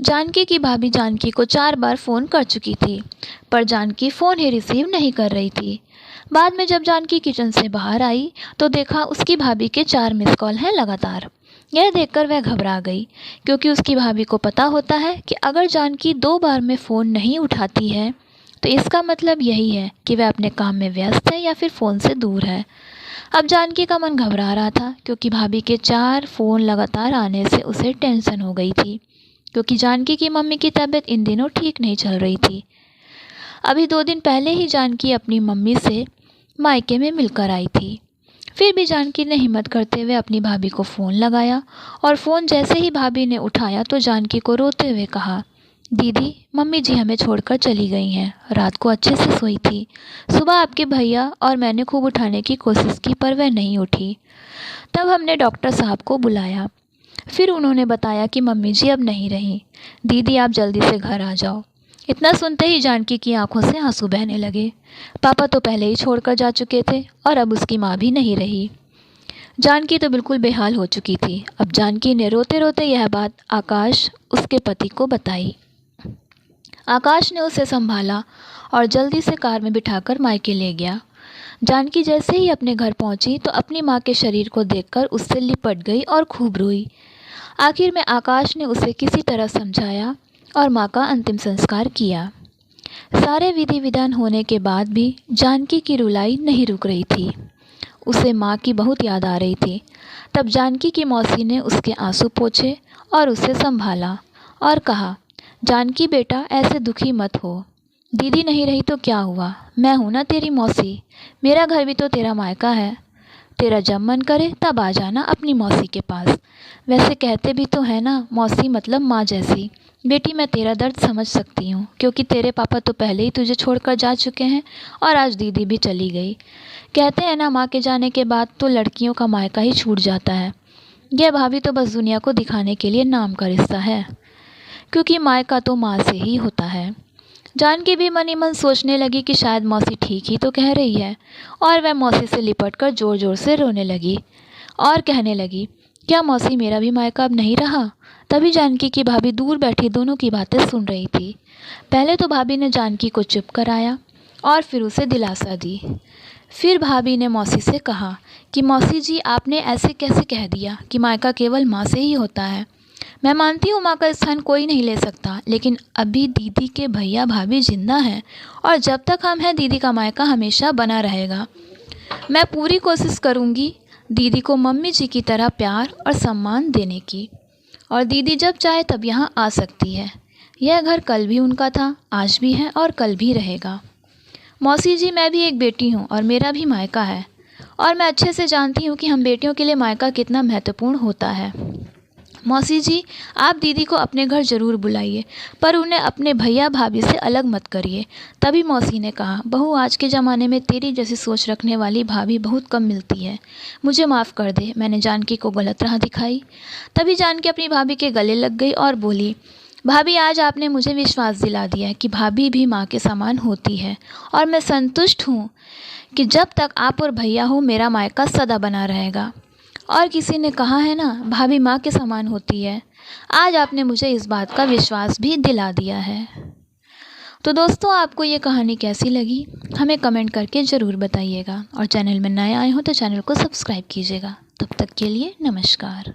जानकी की भाभी जानकी को 4 बार फ़ोन कर चुकी थी, पर जानकी फ़ोन ही रिसीव नहीं कर रही थी। बाद में जब जानकी किचन से बाहर आई तो देखा उसकी भाभी के 4 मिस कॉल हैं लगातार। यह देखकर वह घबरा गई, क्योंकि उसकी भाभी को पता होता है कि अगर जानकी 2 बार में फ़ोन नहीं उठाती है तो इसका मतलब यही है कि वह अपने काम में व्यस्त है या फिर फ़ोन से दूर है। अब जानकी का मन घबरा रहा था, क्योंकि भाभी के 4 फ़ोन लगातार आने से उसे टेंशन हो गई थी, क्योंकि जानकी की मम्मी की तबीयत इन दिनों ठीक नहीं चल रही थी। अभी 2 दिन पहले ही जानकी अपनी मम्मी से मायके में मिलकर आई थी। फिर भी जानकी ने हिम्मत करते हुए अपनी भाभी को फ़ोन लगाया, और फ़ोन जैसे ही भाभी ने उठाया तो जानकी को रोते हुए कहा, दीदी, मम्मी जी हमें छोड़कर चली गई हैं। रात को अच्छे से सोई थी। सुबह आपके भैया और मैंने खूब उठाने की कोशिश की, पर वह नहीं उठी। तब हमने डॉक्टर साहब को बुलाया। फिर उन्होंने बताया कि मम्मी जी अब नहीं रहीं। दीदी, आप जल्दी से घर आ जाओ। इतना सुनते ही जानकी की आंखों से आंसू बहने लगे। पापा तो पहले ही छोड़कर जा चुके थे और अब उसकी माँ भी नहीं रही। जानकी तो बिल्कुल बेहाल हो चुकी थी। अब जानकी ने रोते रोते यह बात आकाश, उसके पति को बताई। आकाश ने उसे संभाला और जल्दी से कार में बिठाकर मायके ले गया। जानकी जैसे ही अपने घर पहुंची तो अपनी माँ के शरीर को देखकर उससे लिपट गई और खूब रोई। आखिर में आकाश ने उसे किसी तरह समझाया और माँ का अंतिम संस्कार किया। सारे विधि विधान होने के बाद भी जानकी की रुलाई नहीं रुक रही थी। उसे माँ की बहुत याद आ रही थी। तब जानकी की मौसी ने उसके आंसू पोंछे और उसे संभाला और कहा, जानकी बेटा, ऐसे दुखी मत हो। दीदी नहीं रही तो क्या हुआ, मैं हूँ ना तेरी मौसी। मेरा घर भी तो तेरा मायका है। तेरा जब मन करे तब आ जाना अपनी मौसी के पास। वैसे कहते भी तो है ना, मौसी मतलब माँ जैसी। बेटी, मैं तेरा दर्द समझ सकती हूँ, क्योंकि तेरे पापा तो पहले ही तुझे छोड़कर जा चुके हैं और आज दीदी भी चली गई। कहते हैं ना, माँ के जाने के बाद तो लड़कियों का मायका ही छूट जाता है। यह भाभी तो बस दुनिया को दिखाने के लिए नाम का रिश्ता है, क्योंकि मायका तो माँ से ही होता है। जानकी भी मन ही मन सोचने लगी कि शायद मौसी ठीक ही तो कह रही है, और वह मौसी से लिपटकर ज़ोर ज़ोर से रोने लगी और कहने लगी, क्या मौसी, मेरा भी मायका अब नहीं रहा? तभी जानकी की भाभी दूर बैठी दोनों की बातें सुन रही थी। पहले तो भाभी ने जानकी को चुप कराया और फिर उसे दिलासा दी। फिर भाभी ने मौसी से कहा कि मौसी जी, आपने ऐसे कैसे कह दिया कि मायका केवल माँ से ही होता है। मैं मानती हूँ माँ का स्थान कोई नहीं ले सकता, लेकिन अभी दीदी के भैया भाभी जिंदा हैं और जब तक हम हैं दीदी का मायका हमेशा बना रहेगा। मैं पूरी कोशिश करूँगी दीदी को मम्मी जी की तरह प्यार और सम्मान देने की, और दीदी जब चाहे तब यहाँ आ सकती है। यह घर कल भी उनका था, आज भी है और कल भी रहेगा। मौसी जी, मैं भी एक बेटी हूँ और मेरा भी मायका है, और मैं अच्छे से जानती हूँ कि हम बेटियों के लिए मायका कितना महत्वपूर्ण होता है। मौसी जी, आप दीदी को अपने घर ज़रूर बुलाइए, पर उन्हें अपने भैया भाभी से अलग मत करिए। तभी मौसी ने कहा, बहू, आज के ज़माने में तेरी जैसी सोच रखने वाली भाभी बहुत कम मिलती है। मुझे माफ़ कर दे, मैंने जानकी को गलत राह दिखाई। तभी जानकी अपनी भाभी के गले लग गई और बोली, भाभी, आज आपने मुझे विश्वास दिला दिया कि भाभी भी माँ के समान होती है, और मैं संतुष्ट हूँ कि जब तक आप और भैया हो मेरा मायका सदा बना रहेगा। और किसी ने कहा है ना, भाभी माँ के समान होती है। आज आपने मुझे इस बात का विश्वास भी दिला दिया है। तो दोस्तों, आपको ये कहानी कैसी लगी हमें कमेंट करके ज़रूर बताइएगा, और चैनल में नए आए हो तो चैनल को सब्सक्राइब कीजिएगा। तब तक के लिए नमस्कार।